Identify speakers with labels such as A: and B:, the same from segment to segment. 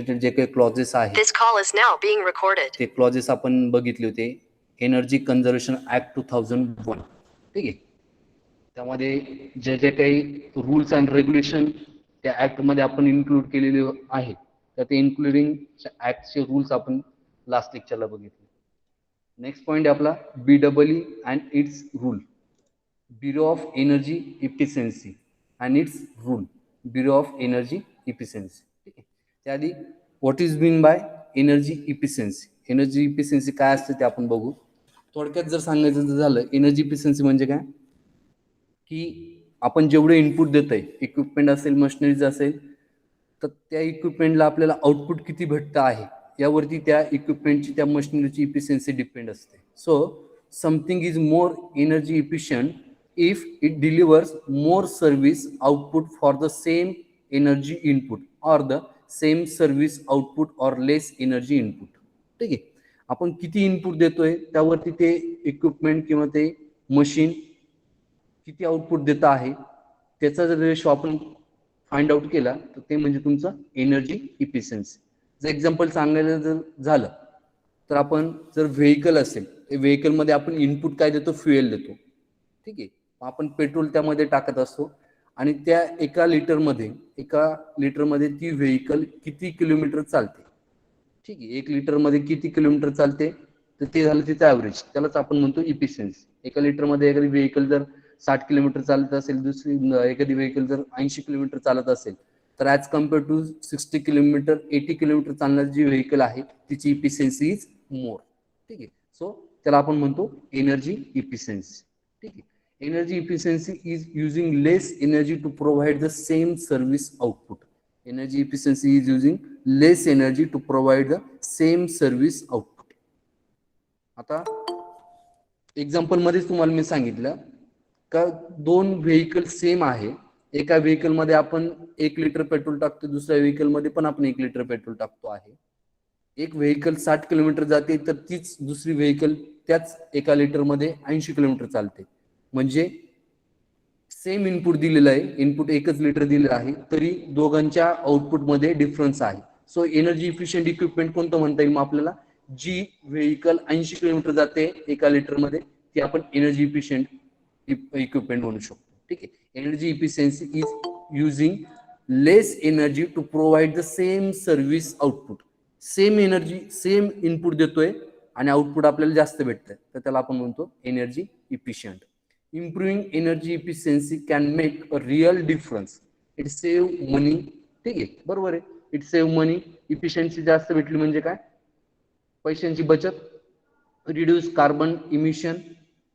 A: जे काही क्लॉजेस आहेत
B: This call is now being recorded.
A: ते क्लॉजेस आपण बघितले होते एनर्जी कन्झर्वेशन ऍक्ट 2001. ठीक आहे, त्यामध्ये जे जे काही रूल्स अँड रेग्युलेशन त्या ऍक्ट मध्ये आपण इन्क्लूड केलेले आहे तर ते इन्क्लुडिंग ऍक्टचे रूल्स आपण लास्ट लेक्चरला बघितले. नेक्स्ट पॉइंट आहे आपला BEE and it's rule, bureau of energy efficiency and it's rule, bureau of energy efficiency. ठीक आहे, त्याआधी what is mean by energy efficiency. Energy efficiency काय असते ते आपण बघू. थोडक्यात जर सांगायचं झालं एनर्जी इफिशियन्सी म्हणजे काय की आपण जेवढे इनपुट देतोय इक्विपमेंट असेल मशिनरीज असेल तर त्या इक्विपमेंटला आपल्याला आउटपुट किती भेटतं आहे यावरती त्या इक्विपमेंटची त्या मशिनरीची इफिशियन्सी डिपेंड असते. So something is more energy efficient if it delivers more service output for the same energy input or the same service output or less energy input. ठीक आहे, आपण किती इनपुट देतोय त्यावरती ते इक्विपमेंट किंवा ते मशीन किती आउटपुट देत आहे त्याचा जर रेशो आपण फाइंड आउट केला तर ते म्हणजे तुमचं एनर्जी इफिशियन्सी. जर एक्झाम्पल सांगायला जर झालं तर आपण जर व्हेकल असेल व्हेकलमध्ये आपण इनपुट काय देतो फ्युएल देतो. ठीक आहे, आपण पेट्रोल त्यामध्ये टाकत असतो आणि त्या एका लिटरमध्ये ती व्हेकल किती किलोमीटर चालते. ठीक आहे, 1 लिटरमध्ये किती किलोमीटर चालते तर ते झालं तिचं ऍव्हरेज, त्यालाच आपण म्हणतो इफिशियन्सी. एका लिटरमध्ये एखादी व्हेकल जर 60 किलोमीटर चालत असेल दुसरी एखादी व्हेकल जर 80 किलोमीटर चालत असेल तर as compare to 60 kilometre 80 kilometre चालणारी जी व्हेकल आहे तिची इफिशियन्सी इज मोर. ठीक आहे, सो त्याला आपण म्हणतो एनर्जी इफिशियन्सी. ठीक आहे, energy efficiency is using less energy to provide the same service output. Energy efficiency is using less energy to provide the same service output. आता एक्झाम्पल मध्येच तुम्हाला मी सांगितलं का 2 व्हेकल सेम आहे. एका व्हेकल मध्ये आपण 1 लिटर पेट्रोल टाकतो दुसऱ्या व्हेकल मध्ये पण आपण 1 लिटर पेट्रोल टाकतो आहे. एक व्हेकल 60 किलोमीटर जाते तर तीच दुसरी व्हेकल त्याच एका लिटर मध्ये 80 किलोमीटर चालते. म्हणजे सेम इनपुट दिलेलं आहे, इनपुट 1च लिटर दिलेलं आहे तरी दोघांच्या आउटपुट मध्ये डिफरन्स आहे. सो एनर्जी इफिशियंट इक्विपमेंट कोणतं म्हणता येईल मग आपल्याला, जी व्हेकल 80 किलोमीटर जाते एका लिटर मध्ये ती आपण एनर्जी इफिशियंट इक्विपमेंट म्हणू शकतो. ठीक आहे, energy efficiency is using less energy to provide the same service output. Same energy same input देतोय आणि आउटपुट आपल्याला जास्त भेटतंय तर त्याला आपण म्हणतो energy efficient. Improving energy efficiency can make a real difference. It save money. ठीक आहे, बरोबर आहे, इट सेव्ह मनी. इफिशियन्सी जास्त भेटली म्हणजे काय, पैशांची बचत. रिड्यूस कार्बन इमिशन,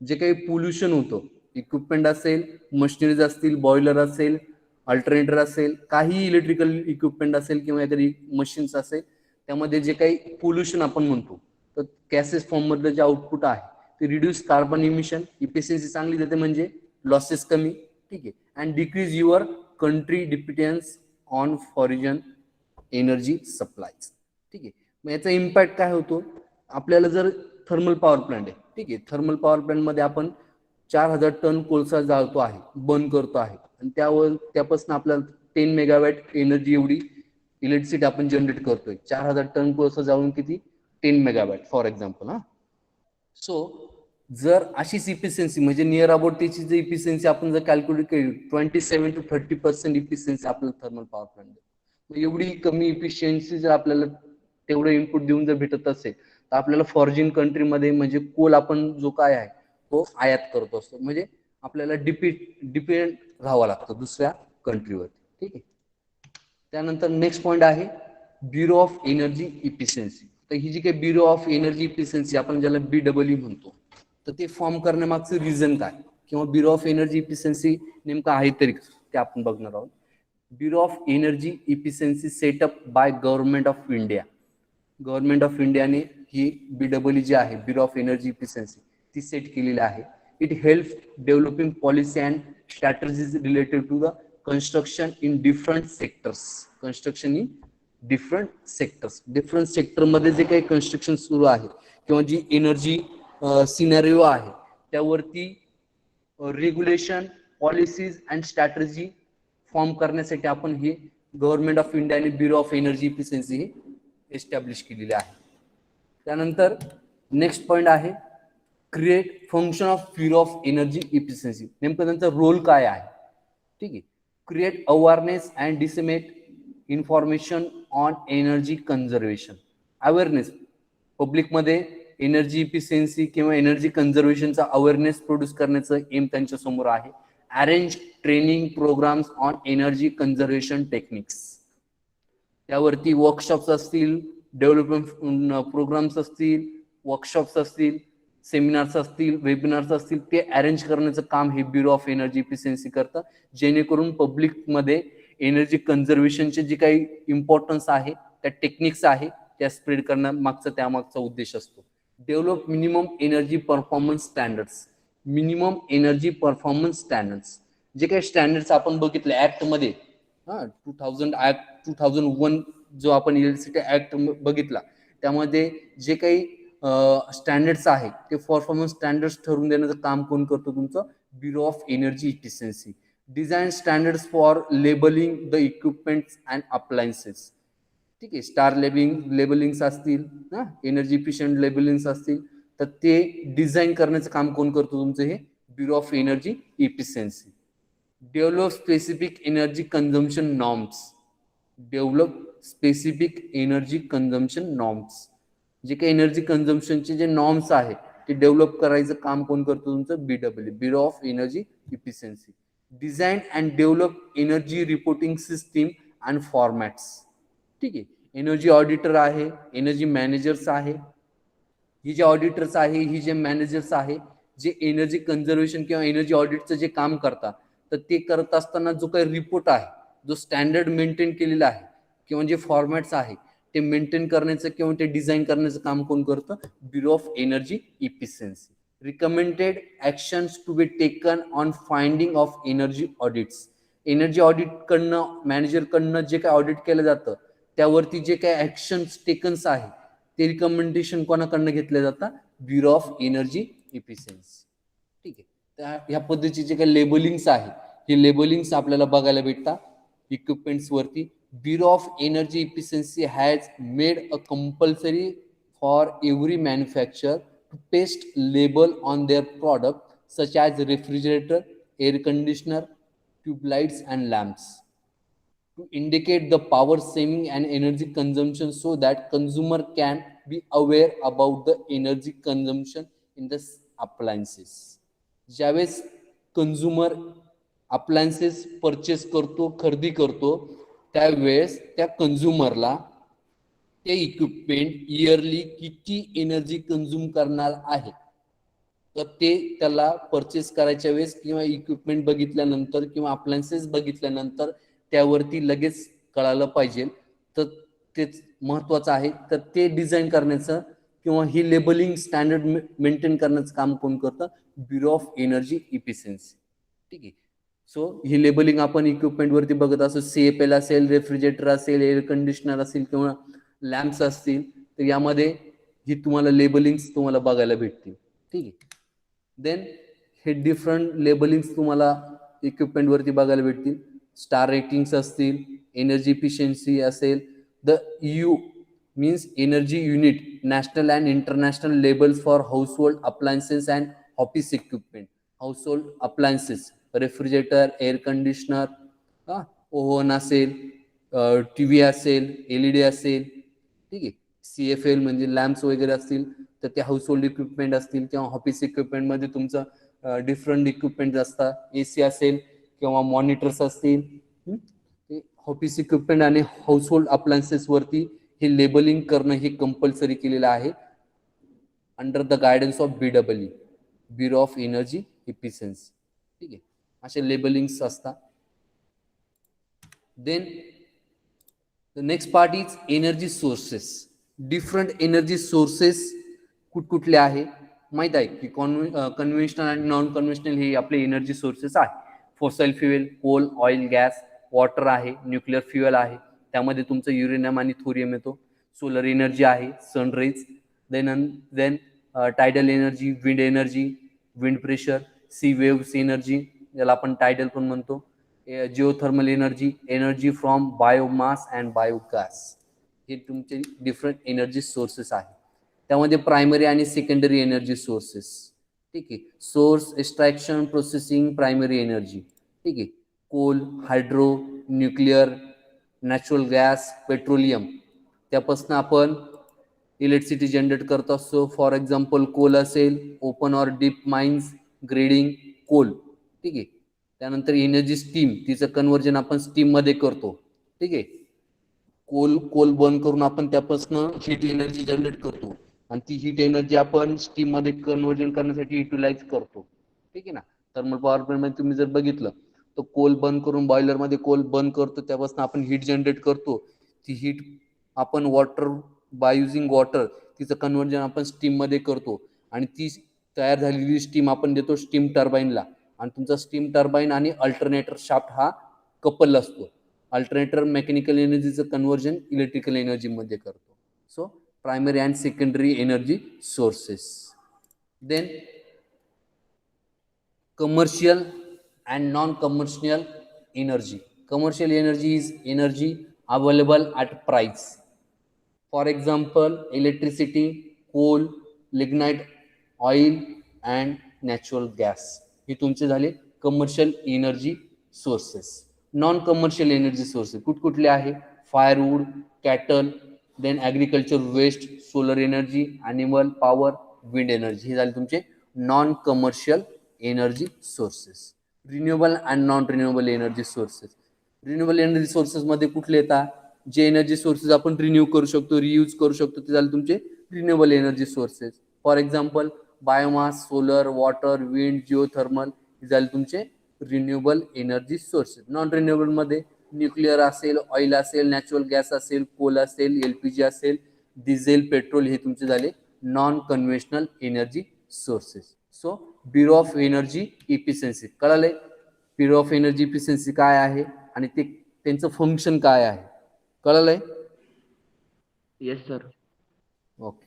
A: जे काही पोल्युशन होतं इक्विपमेंट असेल मशिनरीज असतील बॉयलर असेल अल्टरनेटर असेल काही इलेक्ट्रिकल इक्विपमेंट असेल किंवा एखादी मशीन्स असेल त्यामध्ये जे काही पोल्युशन आपण म्हणतो तर गॅसेस फॉर्म मधलं जे आउटपुट आहे ते रिड्यूस कार्बन इमिशन. इफिशियन्सी चांगली देते म्हणजे लॉसेस कमी. ठीक आहे, and decrease your country dependence on foreign energy supplies. ठीक आहे, मग याचा इम्पॅक्ट काय होतो आपल्याला जर थर्मल पॉवर प्लांट आहे. ठीक आहे, थर्मल पॉवर प्लांट मध्ये आपण 4000 टन कोळसा जाळतो आहे बर्न करतो आहे आणि त्यापासून आपल्याला 10 मेगावॅट एनर्जी एवढी इलेक्ट्रिसिटी आपण जनरेट करतोय. 4000 टन कोळसा जाळून किती 10 मेगावॅट फॉर एक्झाम्पल. सो जर अशीच इफिशियन्सी म्हणजे नियर अबाउट त्याची जर इफिशियन्सी आपण जर कॅल्क्युलेट केली 27 to 30% इफिशियन्सी आपल्याला थर्मल पॉवर प्लांट. एवढी कमी इफिशियन्सी जर आपल्याला तेवढं इनपुट देऊन जर भेटत असेल तर आपल्याला फॉरेन कंट्रीमध्ये म्हणजे कोल आपण जो काय आहे तो आयात करत असतो म्हणजे आपल्याला डिपेंड राहावं लागतं दुसऱ्या कंट्रीवर. ठीक आहे, त्यानंतर नेक्स्ट पॉइंट आहे ब्युरो ऑफ एनर्जी इफिशियन्सी. तर ही जी काही ब्युरो ऑफ एनर्जी इफिशियन्सी आपण ज्याला BEE म्हणतो तर ते फॉर्म करण्यामागचं रिझन काय किंवा ब्युरो ऑफ एनर्जी इफिशियन्सी नेमकं आहे तरी ते आपण बघणार आहोत. Bureau of energy efficiency setup by government of India. Government of इंडियाने ही BEE जी आहे ब्युरो ऑफ एनर्जी इफिशियन्सी ती सेट केलेली आहे. It help developing policy and strategies related to the construction in different sectors. construction in different sectors. Different sector मध्ये जे काही कन्स्ट्रक्शन सुरू आहे किंवा जी एनर्जी सिनेरिओ आहे त्यावरती regulation policies and strategy form करण्यासाठी आपण हे गव्हर्नमेंट ऑफ इंडिया आणि ब्युरो ऑफ एनर्जी इफिशियन्सी हे एस्टॅब्लिश केलेले आहे. त्यानंतर नेक्स्ट पॉईंट आहे create function of bureau of energy efficiency. नेमकं त्यांचा रोल काय आहे? ठीक आहे. Create awareness and disseminate information on energy conservation. Awareness पब्लिकमध्ये एनर्जी इफिशियन्सी किंवा एनर्जी कन्झर्वेशनचा अवेअरनेस प्रोड्यूस करण्याचं एम त्यांच्या समोर आहे. Arrange training programmes on energy conservation techniques. त्यावरती वर्कशॉप्स असतील, डेव्हलपमेंट प्रोग्राम्स असतील, वर्कशॉप्स असतील, सेमिनार्स असतील, वेबिनार्स असतील, ते अरेंज करण्याचं काम हे ब्युरो ऑफ एनर्जी इफिशियन्सी करतं, जेणेकरून पब्लिकमध्ये एनर्जी कन्झर्वेशनचे जे काही इम्पॉर्टन्स आहे, त्या टेक्निक्स आहे, त्या स्प्रेड करण्यामागचा त्यामागचा उद्देश असतो. Develop minimum energy performance standards. Minimum energy performance standards जे काही स्टँडर्ड्स आपण बघितले ऍक्ट मध्ये, 2001 जो आपण इलेक्ट्रिसिटी ऍक्ट बघितला, त्यामध्ये जे काही स्टँडर्ड्स आहे ते परफॉर्मन्स स्टँडर्ड्स ठरवून देण्याचं काम कोण करतो? तुमचं bureau of energy efficiency. Design standards for labelling the equipments and appliances. ठीक आहे. स्टार लेबलिंग्स असतील, एनर्जी इफिशियंट लेबलिंग्स असतील, तर ते डिझाईन करण्याचं काम कोण करतो? तुमचं हे bureau of energy efficiency. Develop specific energy consumption norms. Develop specific energy consumption norms. जे काही एनर्जी कन्झम्पशनचे जे नॉर्म्स आहेत ते डेव्हलप करायचं काम कोण करतो? तुमचं BEE, bureau of energy efficiency. Design and develop energy reporting system and formats. ठीक आहे. एनर्जी ऑडिटर आहे, एनर्जी मॅनेजर्स आहे. ही जे ऑडिटर्स आहे, ही जे मॅनेजर्स आहे, जे एनर्जी कन्झर्वेशन किंवा एनर्जी ऑडिटचं जे काम करतात, तर ते करत असताना जो काही रिपोर्ट आहे, जो स्टँडर्ड मेंटेन केलेला आहे किंवा जे फॉर्मॅट्स आहे ते मेंटेन करण्याचं किंवा ते डिझाईन करण्याचं काम कोण करतं? Bureau of energy efficiency. Recommended actions to be taken on finding of energy audits. Energy audit कडनं, मॅनेजर कडनं जे काही ऑडिट केलं जातं त्यावरती जे काही ऍक्शन्स टेकन्स आहे ते रिकमेंडेशन कोणाकडनं घेतले जातात? Bureau of energy efficiency. ठीक आहे. त्या ह्या पद्धतीचे जे काही लेबलिंग्स आहे, हे लेबलिंग्स आपल्याला बघायला भेटतात इक्विपमेंट्स वरती. Bureau of Energy Efficiency has made a compulsory for every manufacturer to paste label on their product such as refrigerator, air conditioner, tube lights and lamps to indicate the power saving and energy consumption so that consumer can be aware about the energy consumption in the appliances. ज्यावेळेस consumer appliances purchase करतो, खरेदी करतो, त्यावेळेस त्या कंझ्युमरला ते equipment yearly किती energy consume करणार आहे, तर ते त्याला परचेस करायच्या वेळेस किंवा इक्विपमेंट बघितल्यानंतर किंवा अप्लायन्सेस बघितल्यानंतर त्यावरती लगेच कळालं पाहिजे. तर तेच महत्वाचं आहे. तर ते डिझाईन करण्याचं किंवा ही लेबलिंग स्टँडर्ड मेंटेन करण्याचं काम कोण करतं? Bureau of energy efficiency. ठीक आहे. सो ही लेबलिंग आपण इक्विपमेंट वरती बघत असो, CFL असेल, रेफ्रिजरेटर असेल, एअर कंडिशनर असेल किंवा लॅम्प्स असतील, तर यामध्ये ही तुम्हाला लेबलिंग्स तुम्हाला बघायला भेटतील. ठीक आहे. देन हे डिफरंट लेबलिंग्स तुम्हाला इक्विपमेंट वरती बघायला भेटतील. स्टार रेटिंग्स असतील, एनर्जी इफिशियन्सी असेल, the EU means energy unit, national and international labels for household appliances and office equipment. Household appliances, refrigerator, air conditioner, oven असेल, TV असेल, LED असेल. ठीक आहे. CFL म्हणजे लॅम्प्स वगैरे असतील, तर ते हाऊसहोल्ड इक्विपमेंट असतील किंवा ऑफिस इक्विपमेंट मध्ये तुमचं डिफरंट इक्विपमेंट असतात. AC असेल किंवा मॉनिटर्स असतील. ऑफिस इक्विपमेंट आणि हाऊसहोल्ड अप्लायन्सेस वरती हे लेबलिंग करणं हे कंपल्सरी केलेलं आहे under the guidance of BEE, bureau of energy efficiency. ठीक आहे. असे लेबलिंग्स असतात. Then the next part is energy sources. Different energy sources कुठकुठले आहे माहित आहे की कन्व्हेन्शनल आणि नॉन कन्व्हेन्शनल हे आपले एनर्जी सोर्सेस आहे. Fossil fuel, coal, oil, gas, water आहे, न्यूक्लिअर फ्युएल आहे, त्यामध्ये तुमचं युरेनियम आणि थोरियम येतो. सोलर एनर्जी आहे, sunrays. Then tidal energy, wind energy, wind pressure, sea waves energy, ज्याला आपण टायडल पण म्हणतो. Geothermal energy, energy from biomass and biogas, हे तुमचे डिफरंट एनर्जी सोर्सेस आहे. त्यामध्ये प्रायमरी आणि सेकंडरी एनर्जी सोर्सेस. ठीक आहे. Source, extraction, processing, primary energy. ठीक आहे. Coal, hydro, nuclear, natural gas, petroleum, त्यापासून आपण इलेक्ट्रिसिटी जनरेट करत असतो. फॉर एक्झाम्पल कोल असेल, open or deep mines, grading coal. ठीक आहे. त्यानंतर एनर्जी स्टीम, तिचं कन्व्हर्जन आपण स्टीम मध्ये करतो. ठीक आहे. कोल बर्न करून आपण त्यापासून हीट एनर्जी जनरेट करतो आणि ती हीट एनर्जी आपण स्टीम मध्ये कन्व्हर्जन करण्यासाठी युटिलाइज करतो. ठीक आहे ना. थर्मल पॉवर प्लांट मध्ये तुम्ही जर बघितलं तर कोल बर्न करून बॉयलर मध्ये कोल बर्न करतो, त्यापासून आपण हीट जनरेट करतो. ती हीट आपण वॉटर, बाय युझिंग वॉटर, तिचं कन्व्हर्जन आपण स्टीम मध्ये करतो आणि ती तयार झालेली स्टीम आपण देतो स्टीम टर्बाईनला. आणि तुमचा स्टीम टर्बाईन आणि अल्टरनेटर शाफ्ट हा कपल असतो. अल्टरनेटर मेकॅनिकल एनर्जीचं कन्व्हर्जन इलेक्ट्रिकल एनर्जी मध्ये करतो. So primary and secondary energy sources. Then commercial and non-commercial energy. Commercial energy is energy available at price. For example, electricity, coal, lignite, oil and natural gas. हे तुमचे झाले commercial energy sources. Non commercial energy sources कुठकुठले आहे? Firewood, cattle, then agriculture waste, solar energy, animal power, wind energy. हे झाले तुमचे non commercial energy sources. Renewable and non renewable energy sources. Renewable energy sources मध्ये कुठले येतात? जे energy sources आपण रिन्यू करू शकतो, रियूज करू शकतो, ते झाले तुमचे renewable energy sources. For example biomass, solar, water, wind, geothermal, हे झाले तुमचे renewable energy sources. Non renewable मध्ये न्यूक्लिअर असेल, ऑइल असेल, नॅचरल गॅस असेल, कोल असेल, एलपीजी असेल, डिझेल, पेट्रोल, हे तुमचे झाले non conventional energy sources. So bureau of energy efficiency कळालंय? ब्युरो ऑफ एनर्जी इफिशियन्सी काय आहे आणि ते त्यांचं फंक्शन काय आहे कळालंय?
C: Yes sir.
A: Okay.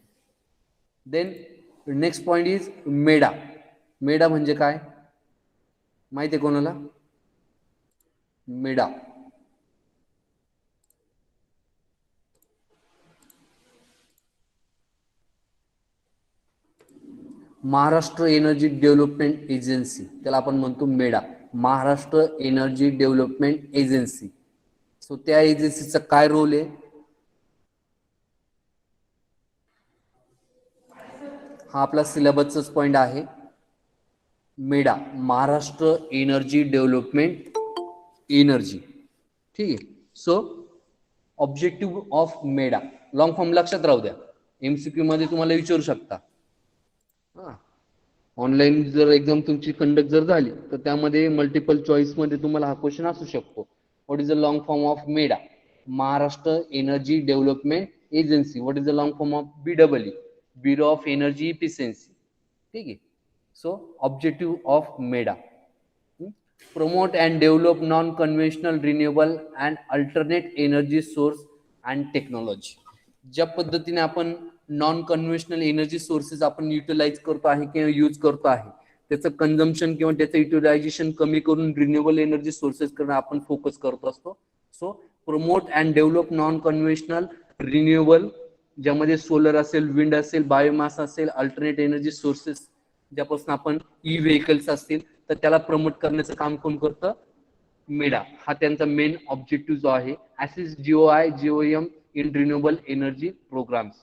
A: Then next point is मेडा. मेडा म्हणजे काय माहिती आहे कोणाला? MEDA Maharashtra energy development agency, त्याला आपण म्हणतो MEDA, Maharashtra energy development agency. So त्या एजन्सीचा काय रोल आहे? हा आपला सिलेबसचाच पॉइंट आहे. MEDA, Maharashtra energy development energy. ठीक आहे. So objective of MEDA, long form लक्षात राहू द्या, एमसीक्यू मध्ये तुम्हाला विचारू शकता. ऑनलाईन जर एक्झाम तुमची कंडक्ट जर झाली तर त्यामध्ये मल्टिपल चॉईस मध्ये तुम्हाला हा क्वेश्चन असू शकतो. What is the long form of MEDA? Maharashtra energy development agency. What is the long form of BW? Bureau of energy efficiency. ठीक आहे. So objective of MEDA, promote and develop non-conventional, renewable and alternate energy source and technology. ज्या पद्धतीने आपण non conventional energy sources आपण utilise करतो आहे किंवा use करतो आहे, त्याचं कन्झम्पशन किंवा त्याचं युटिलायझेशन कमी करून रिन्युएबल एनर्जी सोर्सेस कडे आपण फोकस करत असतो. So promote and develop non conventional, renewable, ज्यामध्ये सोलर असेल, विंड असेल, बायोमास असेल, अल्टरनेट एनर्जी सोर्सेस, ज्यापासून आपण ई व्हेकल्स असतील, तर त्याला प्रमोट करण्याचं काम कोण करतं? मेडा. हा त्यांचा मेन ऑब्जेक्टिव्ह जो आहे. Assist GOI, GOM in renewable energy programmes.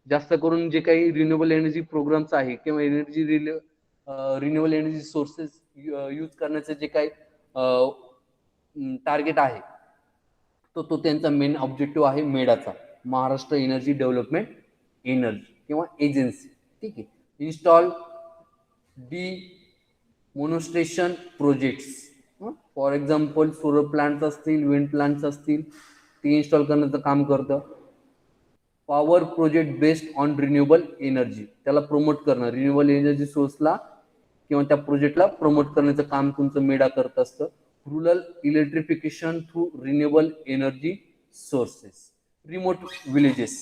A: जास्त करून जे काही रिन्युएबल एनर्जी प्रोग्राम्स आहे किंवा energy renewable energy sources use करण्याचे जे काही टार्गेट आहे, तो त्यांचा मेन ऑब्जेक्टिव्ह आहे मेडाचा, महाराष्ट्र एनर्जी डेव्हलपमेंट एनर्जी किंवा एजन्सी. ठीक आहे. Install monostation projects. For example solar plants असतील, विंड प्लांट्स असतील, ते इन्स्टॉल करण्याचं काम करतं. Power project based on renewable energy, त्याला प्रमोट करणं, रिन्युएबल एनर्जी सोर्सला किंवा त्या प्रोजेक्टला प्रमोट करण्याचं काम तुमचं मेडा करत असतं. Rural electrification through renewable energy sources. Remote villages,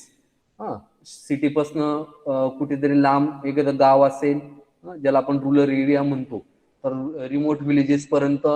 A: सिटीपासनं कुठेतरी लांब एखादं गाव असेल, ज्याला आपण रुरल एरिया म्हणतो, तर रिमोट विलेजेस पर्यंत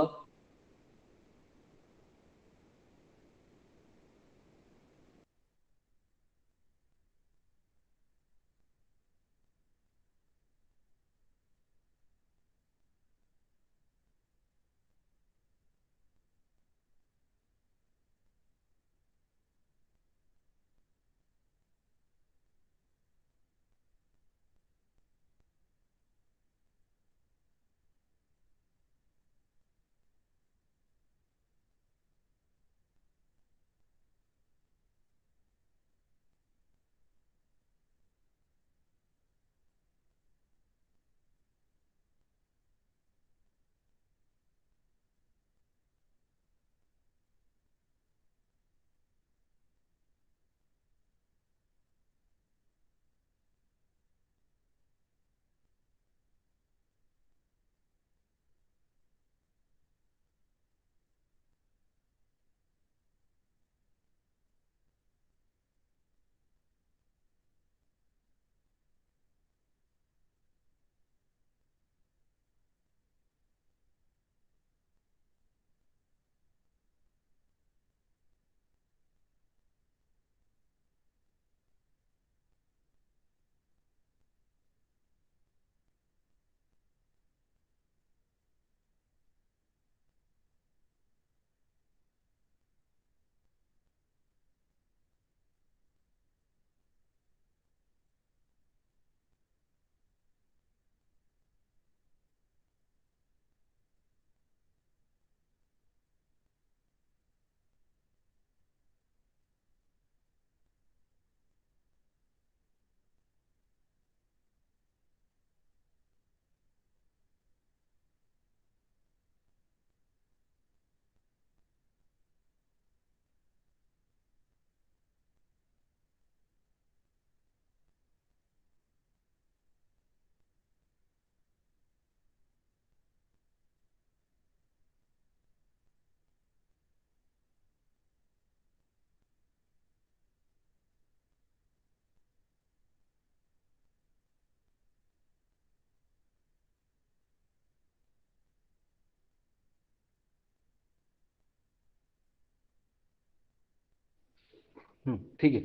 A: ठीक आहे.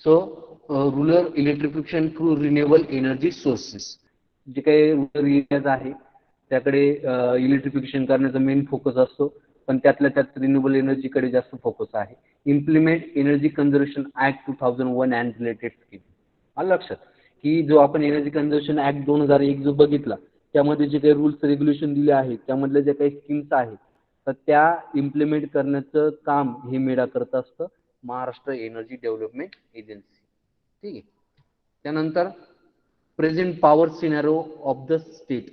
A: So rural electrification through renewable energy sources, जे काही रुरल एरियाज आहे त्याकडे इलेक्ट्रिफिकेशन करण्याचा मेन फोकस असतो, पण त्यातल्या त्यात रिन्युएबल एनर्जीकडे जास्त फोकस आहे. Implement energy conservation act 2001 and related scheme. आलं लक्षात की जो आपण एनर्जी कन्झर्वेशन ऍक्ट 2001 जो बघितला, त्यामध्ये जे काही रूल्स रेग्युलेशन दिले आहेत, त्यामधल्या ज्या काही स्कीम्स आहेत, तर त्या इम्प्लिमेंट करण्याचं काम हे मेडा करत असतं, महाराष्ट्र एनर्जी डेव्हलपमेंट एजन्सी. ठीक आहे. त्यानंतर present power scenario of the state.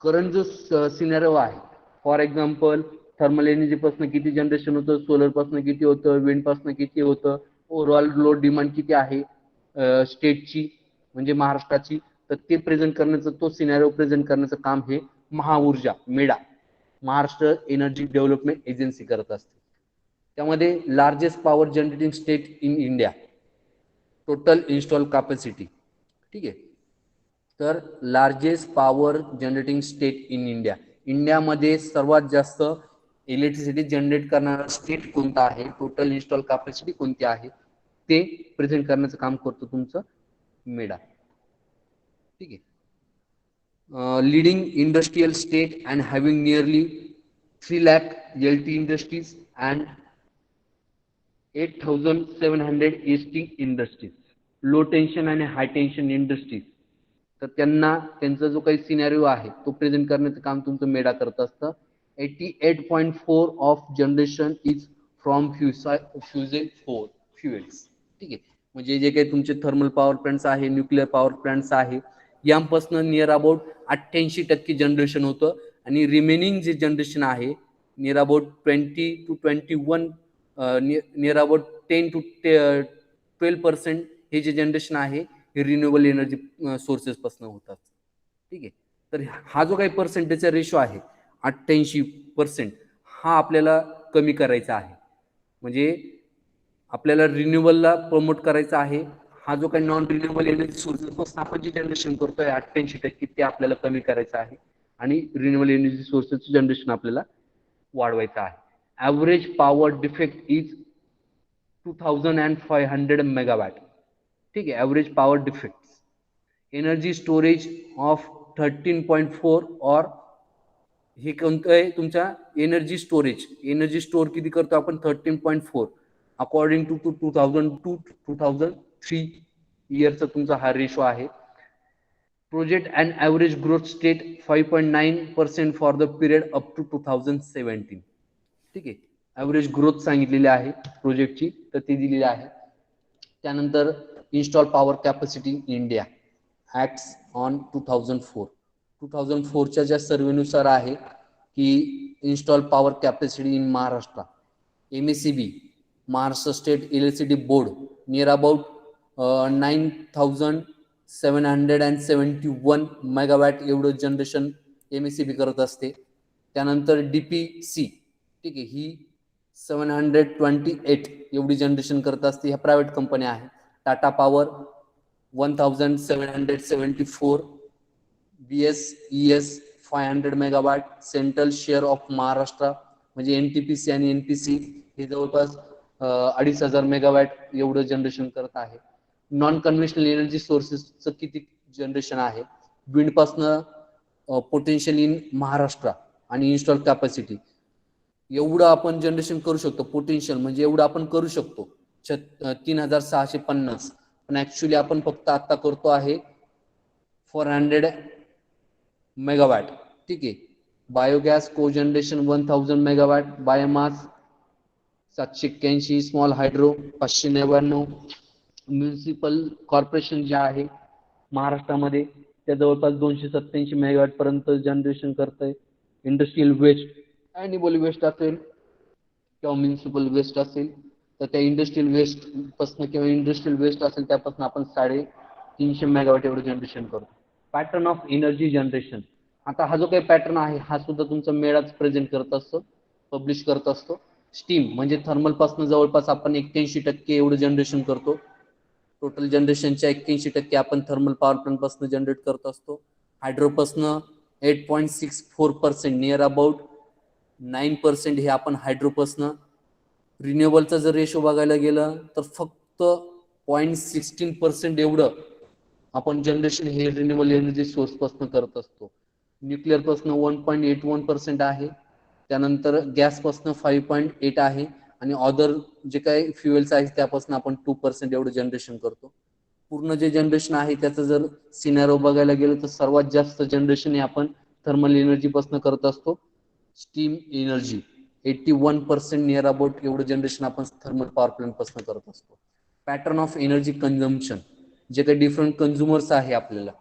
A: Current जो सिनॅरिओ आहे, फॉर एक्झाम्पल थर्मल एनर्जी पासून किती जनरेशन होतं, सोलर पासून किती होतं, विंड पासून किती होतं, ओव्हरऑल लोड डिमांड किती आहे स्टेटची म्हणजे महाराष्ट्राची, तर ते प्रेझेंट करण्याचं, तो सिनॅरिओ प्रेझेंट करण्याचं काम हे महाऊर्जा मेडा, महाराष्ट्र एनर्जी डेव्हलपमेंट एजन्सी करत असते. त्यामध्ये largest power generating state in India, total install capacity. ठीक आहे. तर largest power generating state in India, इंडियामध्ये सर्वात जास्त इलेक्ट्रिसिटी जनरेट करणारा स्टेट कोणता आहे, टोटल इन्स्टॉल कॅपॅसिटी कोणती आहे, ते प्रेझेंट करण्याचं काम करतो तुमचं मेडा. ठीक आहे. Leading industrial state and having nearly 3 lakh LT industries and 8,700 ST industries, low tension आणि हाय टेन्शन इंडस्ट्रीज. तर त्यांना त्यांचा जो काही सिनॅरिओ आहे तो प्रेझेंट करण्याचं काम तुमचं मेडा करत असतं. 88.4 of generation is from fossil fuels. ठीक आहे. म्हणजे जे काही तुमचे थर्मल पॉवर प्लांट्स आहे, न्यूक्लिअर पॉवर प्लांट्स आहे, यापासून नियर अबाउट 88% जनरेशन होतं, आणि रिमेनिंग जे जनरेशन आहे near about 20 to 21, near about 10 to 12% हे जे जनरेशन आहे हे रिन्युएबल एनर्जी सोर्सेस पासून होतात. ठीक आहे. तर हा जो काही पर्सेंटेजचा रेशो आहे 88%, हा आपल्याला कमी करायचा आहे. म्हणजे आपल्याला रिन्युएबलला प्रमोट करायचा आहे. हा जो काही नॉन रिन्युएबल एनर्जी सोर्सेस पासून आपण जे जनरेशन करतोय 88%, ते आपल्याला कमी करायचं आहे आणि रिन्युएबल एनर्जी सोर्सेसचं जनरेशन आपल्याला वाढवायचं आहे. Average power defect is 2500 megawatt. ठीक आहे. Average power defect. Energy storage of 13.4, और हे कोणतं आहे तुमच्या एनर्जी स्टोरेज, एनर्जी स्टोअर किती करतो आपण 13.4 अकॉर्डिंग टू 2002 2003 इयरचा तुमचा हा रेशो आहे. Project and average growth state 5.9% for the period up to 2017. ठीक आहे. ॲव्हरेज ग्रोथ सांगितलेली आहे प्रोजेक्टची, तर ती दिलेली आहे. त्यानंतर install power capacity India acts on 2004. 2004च्या ज्या सर्वेनुसार आहे की install power capacity in Maharashtra, MSEB Maharashtra state electricity board, near about 9,771 megawatt एवढं जनरेशन MSEB करत असते. त्यानंतर DPC, ठीक आहे, ही 728 एवढी जनरेशन करत असते. ह्या प्रायव्हेट कंपन्या आहेत. Tata power 1774, BSES 500 megawatt, central share of Maharashtra म्हणजे NTPC आणि NPC हे जवळपास 2,500 मेगावॅट एवढं जनरेशन करत आहे. नॉन कन्व्हेन्शनल एनर्जी सोर्सेसचं किती जनरेशन आहे, विंड पासनं पोटेन्शियल इन महाराष्ट्र आणि इन्स्टॉल कॅपॅसिटी एवढं आपण जनरेशन करू शकतो. पोटेन्शियल म्हणजे एवढं आपण करू शकतो 3,650, पण ऍक्च्युली आपण फक्त आता करतो आहे 400 मेगावॅट. ठीक आहे. बायोगॅस को generation 1000 megawatt, biomass 781, small hydro 599. Municipal corporation जे आहे महाराष्ट्रामध्ये त्या जवळपास 287 मेगावॅट पर्यंत जनरेशन करतंय. इंडस्ट्रियल वेस्ट, ॲनिमल वेस्ट असेल किंवा म्युनिसिपल वेस्ट असेल, तर त्या इंडस्ट्रियल वेस्ट पासून किंवा इंडस्ट्रियल वेस्ट असेल त्यापासून आपण 350 मेगावॅट एवढं जनरेशन करतो. पॅटर्न ऑफ एनर्जी जनरेशन, आता हा जो काही पॅटर्न आहे हा सुद्धा तुमचा मेळाच प्रेझेंट करत असतो, पब्लिश करत असतो. स्टीम म्हणजे थर्मल पासून जवळपास आपण 81% एवढं जनरेशन करतो. टोटल जनरेशनच्या 81% आपण थर्मल पॉवर प्लांट पासून जनरेट करत असतो. हायड्रोपासून 8.64%, नियर अबाउट 9% हे आपण हायड्रोपासून रिन्युएबलचा जर रेशो बघायला गेलं तर फक्त 0.16% एवढं आपण जनरेशन हे रिन्युएबल एनर्जी सोर्स पासून करत असतो. न्यूक्लिअर पासून 1.81% आहे, त्यानंतर गॅस पासून 5.8 आहे आणि अदर जे काही फ्युएल्स आहेत त्यापासून आपण 2% एवढं जनरेशन करतो. पूर्ण जे जनरेशन आहे त्याचं जर सिनारिओ बघायला गेलं तर सर्वात जास्त जनरेशन हे आपण थर्मल एनर्जी पासून करत असतो. स्टीम एनर्जी 81% नियर अबाउट एवढं जनरेशन आपण थर्मल पॉवर प्लांट पासून करत असतो. पॅटर्न ऑफ एनर्जी कन्झम्पशन, जे काही डिफरंट कन्झ्युमर्स आहे आपल्याला,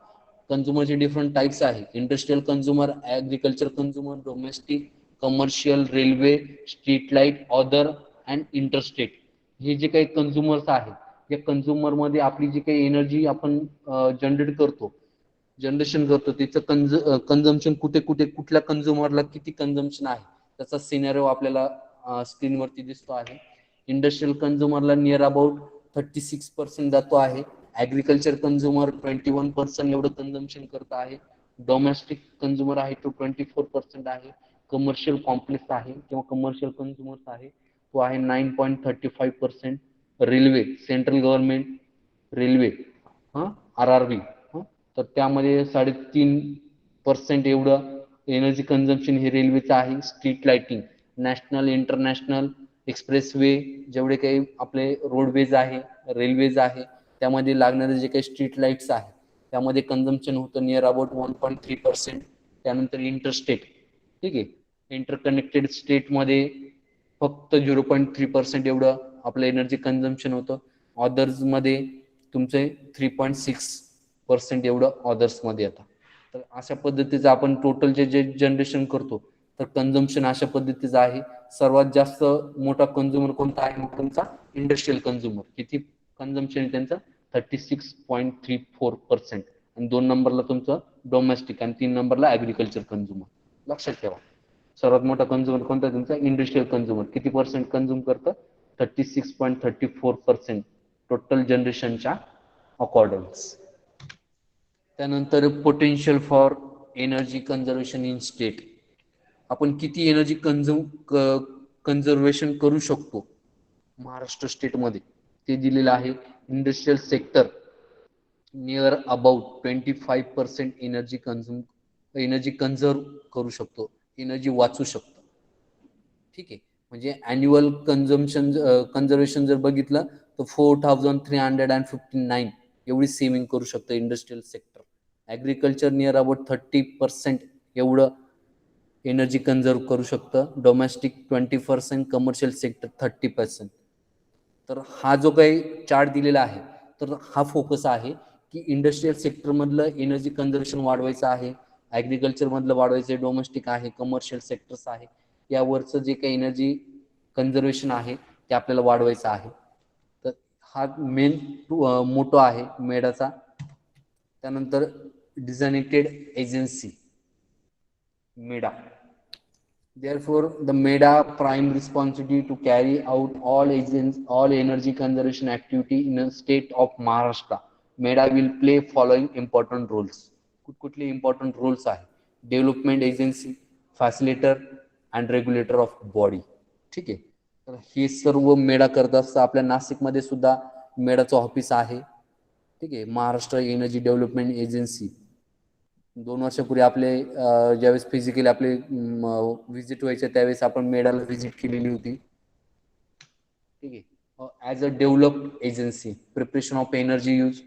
A: कन्झ्युमरचे डिफरंट टाइप्स आहे. Industrial consumer, agriculture consumer, domestic, commercial, railway, street light, other and interstate. हे जे काही कन्झ्युमर्स आहेत, या कन्झ्युमर मध्ये आपली जी काही एनर्जी आपण जनरेशन करतो तिचं कन्झम्पशन कुठे कुठे कुठल्या कन्झ्युमरला किती कन्झम्पशन आहे त्याचा सिनारिओ आपल्याला स्क्रीनवरती दिसतो आहे. इंडस्ट्रियल कन्झ्युमरला नियर अबाउट 36% जातो आहे. ऍग्रिकल्चर कन्झ्युमर 21% एवढं कन्झम्पशन करत आहे. डोमेस्टिक कन्झ्युमर आहे तो 24% आहे. कमर्शियल कॉम्प्लेक्स आहे किंवा कमर्शियल कन्झ्युमर्स आहे तो आहे 9.35%. Railway, central government railway, RRB, तर त्यामध्ये 3.5% एवढं एनर्जी कन्झम्पशन हे रेल्वेचं आहे. Street lighting, national, international, expressway, जेवढे काही आपले रोडवेज आहे, रेल्वेज आहे, त्यामध्ये लागणारे जे काही स्ट्रीट लाईट्स आहे त्यामध्ये कन्झम्पशन होतं नियर अबाउट 1.3%. त्यानंतर इंटरस्टेट, ठीक आहे, इंटरकनेक्टेड स्टेटमध्ये फक्त 0.3% एवढं आपलं एनर्जी कन्झम्पशन होतं. ऑदर्स मध्ये तुमचे 3.6% एवढं ऑदर्स मध्ये येतं. तर अशा पद्धतीचं आपण टोटल जे जनरेशन करतो तर कन्झम्पशन अशा पद्धतीचं आहे. सर्वात जास्त मोठा कन्झ्युमर कोणता आहे मग तुमचा इंडस्ट्रियल कन्झ्युमर. किती कन्झम्पशन आहे त्यांचं 36.34%. आणि 2 नंबरला तुमचं डोमेस्टिक आणि 3 नंबरला ऍग्रिकल्चर कन्झ्युमर. लक्षात ठेवा सर्वात मोठा कन्झ्युमर कोणता आहे तुमचा इंडस्ट्रियल कन्झ्युमर. किती पर्सेंट कन्झ्युम करतं 36.34% टोटल जनरेशनच्या अकॉर्डिंग्स. त्यानंतर potential for energy conservation in state. आपण किती एनर्जी कन्झर्वेशन करू शकतो महाराष्ट्र स्टेटमध्ये ते दिलेलं आहे. Industrial sector near about 25% energy conserve करू शकतो, एनर्जी वाचू शकतो. ठीक आहे, म्हणजे अॅन्युअल कन्झर्वेशन जर बघितलं तर 4359 एवढी सेव्हिंग करू शकतं industrial sector. Agriculture near about 30% एवढं एनर्जी कन्झर्व करू शकतं. Domestic 20%, commercial sector 30%. तर हा जो काही चार्ट दिलेला आहे तर हा फोकस आहे की इंडस्ट्रियल सेक्टर मधलं एनर्जी कन्झर्वेशन वाढवायचं आहे, ऍग्रिकल्चर मधलं वाढवायचं, डोमेस्टिक आहे, कमर्शियल सेक्टर्स आहे, यावरचं जे काही एनर्जी कन्झर्वेशन आहे ते आपल्याला वाढवायचं आहे. तर हा मेन मोटो आहे मेडाचा. त्यानंतर डिझायनेटेड agency MEDA. Therefore, the MEDA prime responsibility to carry out all energy conservation activity in a state of Maharashtra. MEDA will play following important roles. कुठले important roles आहे? Development agency, facilitator and regulator of body. ठीक आहे, तर हे सर्व मेडा करत असतं. आपल्या नाशिकमध्ये सुद्धा मेडाचं ऑफिस आहे. ठीक आहे, महाराष्ट्र एनर्जी डेव्हलपमेंट एजन्सी. 2 वर्षापूर्वी आपले ज्यावेळेस फिजिकली आपले व्हिजिट व्हायचे त्यावेळेस आपण मेडाला व्हिजिट केलेली होती. ठीक आहे, as a developed agency, preparation of energy use,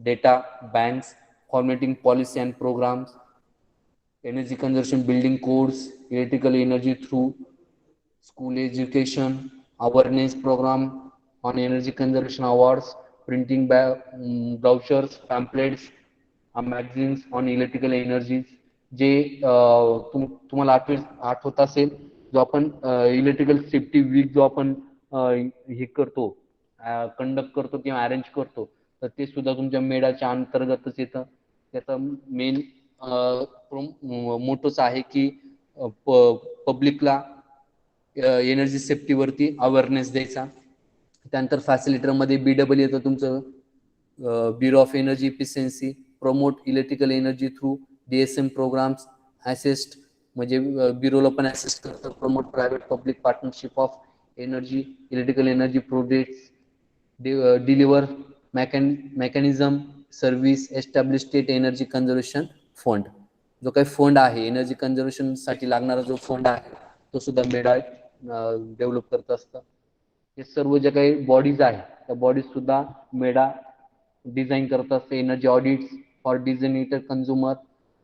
A: data banks, formatting policy and programmes, energy conservation building codes, electrical energy through school education, awareness program on energy conservation awards, printing brochures, pamphlets, magazines on electrical energies. जे तुम्हाला आठवत असेल जो आपण electrical safety weak जो आपण हे करतो, कंडक्ट करतो किंवा अरेंज करतो, तर ते सुद्धा तुमच्या मेडाच्या अंतर्गतच येतं. त्याचा मेन मोटोच आहे की पब्लिकला एनर्जी सेफ्टीवरती अवेअरनेस द्यायचा. त्यानंतर फॅसिलिटरमध्ये BW येतं तुमचं, bureau of energy efficiency, promote electrical energy through DSM programmes, assist म्हणजे ब्युरोला पण असिस्ट करतं, promote private public partnership of energy, electrical energy projects, deliver mechanism, service, establish state energy conservation fund. जो काही फंड आहे energy conservation साठी लागणारा जो फंड आहे तो सुद्धा मेडा डेव्हलप करत असतं. हे सर्व जे काही बॉडीज आहे त्या बॉडीज सुद्धा मेडा डिझाईन करत असते. Energy audits for designated consumer,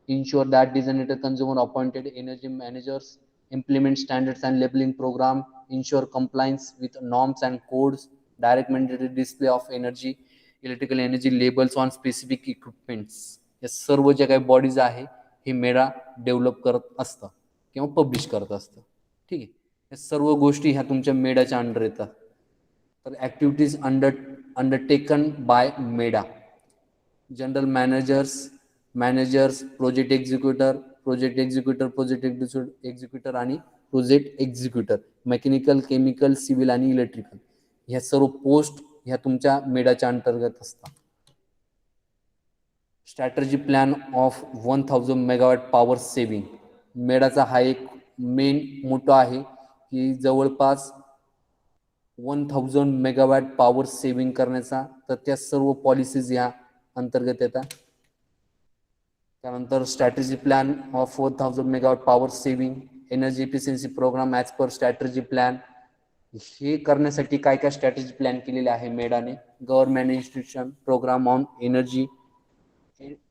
A: ensure that designated consumer appointed energy managers implement standards and labeling program, ensure compliance with norms and codes, direct mandatory display of energy, electrical energy labels on specific equipments. या सर्व ज्या काही bodies आहे हे मेडा develop करत असतं किंवा publish करत असतं. ठीक आहे, या सर्व गोष्टी ह्या तुमच्या मेडाच्या अंडर येतात. तर activities undertaken by MEDA, general managers, project executor आणि project executor, mechanical, chemical, civil आणि इलेक्ट्रिकल ह्या सर्व पोस्ट ह्या तुमच्या मेडाच्या अंतर्गत असतात. Strategy plan of 1000 megawatt power saving. मेडाचा हा एक मेन मोटो आहे की जवळपास 1000 मेगावॅट पॉवर सेव्हिंग करण्याचा. तर त्या सर्व पॉलिसीज ह्या अंतर्गत येतात. त्यानंतर strategy plan of 1000 megawatt power saving, energy efficiency programme as per strategy plan. हे करण्यासाठी काय काय स्ट्रॅटेजी प्लॅन केलेले आहे मेडाने. Government institution programme on energy,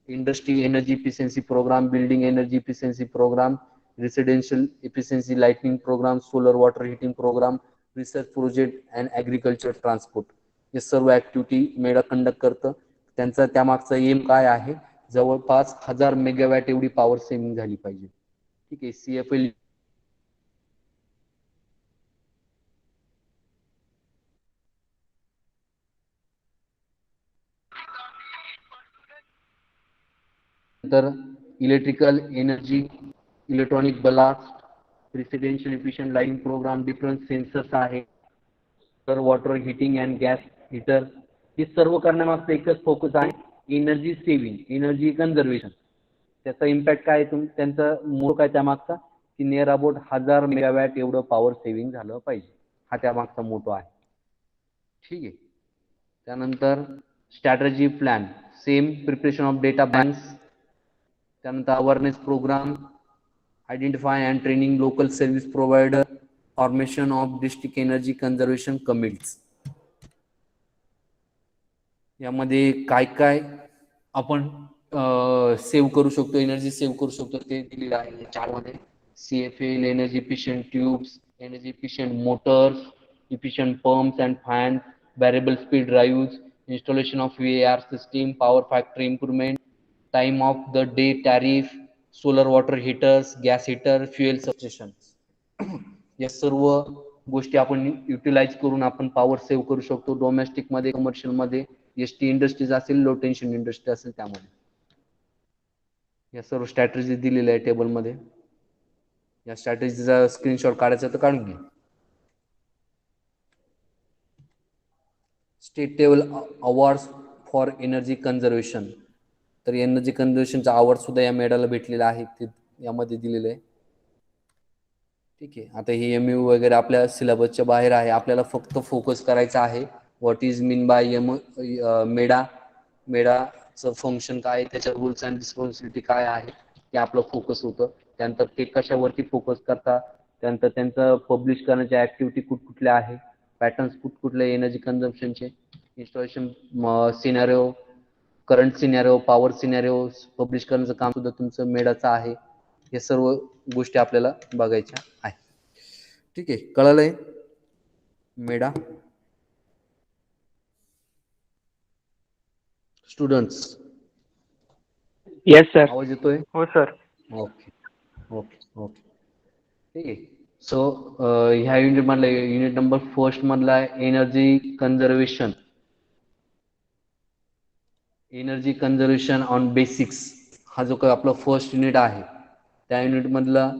A: industry energy efficiency programme, building energy efficiency programme, residential efficiency lightning programme, solar water heating programme, research project and agriculture transport. हे सर्व activity मेडा conduct करतं. त्यांचा त्यामागचा एम काय आहे, जवळपास 1000 मेगावॅट एवढी पॉवर सेव्हिंग झाली पाहिजे. ठीक आहे, CFL तर electrical energy, electronic ballast, residential efficient lighting programme, different sensors आहे, तर water heating and gas heater. हे सर्व करण्यामागचा एकच फोकस आहे, एनर्जी सेव्हिंग, एनर्जी कन्झर्वेशन. त्याचा इम्पॅक्ट काय आहे, त्यांचा मूळ काय त्यामागचा की नियर अबाउट 1000 मेगावॅट एवढं पॉवर सेव्हिंग झालं पाहिजे. हा त्यामागचा मोटो आहे. ठीक आहे, त्यानंतर strategy plan, same preparation of data banks. त्यानंतर awareness programme, identify and training local service provider, formation of district energy conservation committees. यामध्ये काय काय आपण सेव्ह करू शकतो, एनर्जी सेव्ह करू शकतो ते दिलेलं आहे चार्टमध्ये. CFL, energy efficient tubes, energy efficient Motors, efficient pumps and fans, variable speed drives, installation of VAR system, power factory improvement, time of the day tariff, solar water heaters, gas heater, fuel substation. या सर्व गोष्टी आपण utilise करून आपण power save करू शकतो. Domestic मध्ये, commercial मध्ये, ST इंडस्ट्रीज असेल, लो टेन्शन इंडस्ट्री असेल त्यामध्ये. या सर्व स्ट्रॅटेजी दिलेल्या आहे टेबलमध्ये. या स्ट्रॅटेजीचा स्क्रीनशॉट काढायचा तर काढून घ्या. State level awards for energy conservation. तर एनर्जी कन्झर्वेशनचा अवॉर्ड सुद्धा या मेडाला भेटलेला आहे, ते यामध्ये दिलेलं आहे. ठीक आहे, आता हे MU वगैरे आपल्या सिलेबसच्या बाहेर आहे. आपल्याला फक्त फोकस करायचा आहे what is mean by MEDA, मेडाचं फंक्शन काय आहे, त्याच्या रूल्स अँड रिस्पॉन्सिबिलिटी काय आहे, ते आपलं फोकस होतं. त्यानंतर ते कशावरती फोकस करतात, त्यानंतर त्यांचं पब्लिश करण्याच्या ऍक्टिव्हिटी कुठकुठल्या आहे, पॅटर्न्स कुठकुठले एनर्जी कन्झम्पशनचे, installation scenario, current scenario, power scenario publish करण्याचं काम सुद्धा तुमचं मेडाचं आहे. हे सर्व गोष्टी आपल्याला बघायच्या आहे. ठीक आहे, कळलंय मेडा स्टुडंट्स?
C: Yes sir.
A: आवाज येतोय?
C: हो सर.
A: ओके ओके ओके, ठीक आहे. सो ह्या युनिट मधला, युनिट नंबर फर्स्ट मधला energy conservation, energy conservation on basics. हा जो काही आपला फर्स्ट युनिट आहे त्या युनिट मधला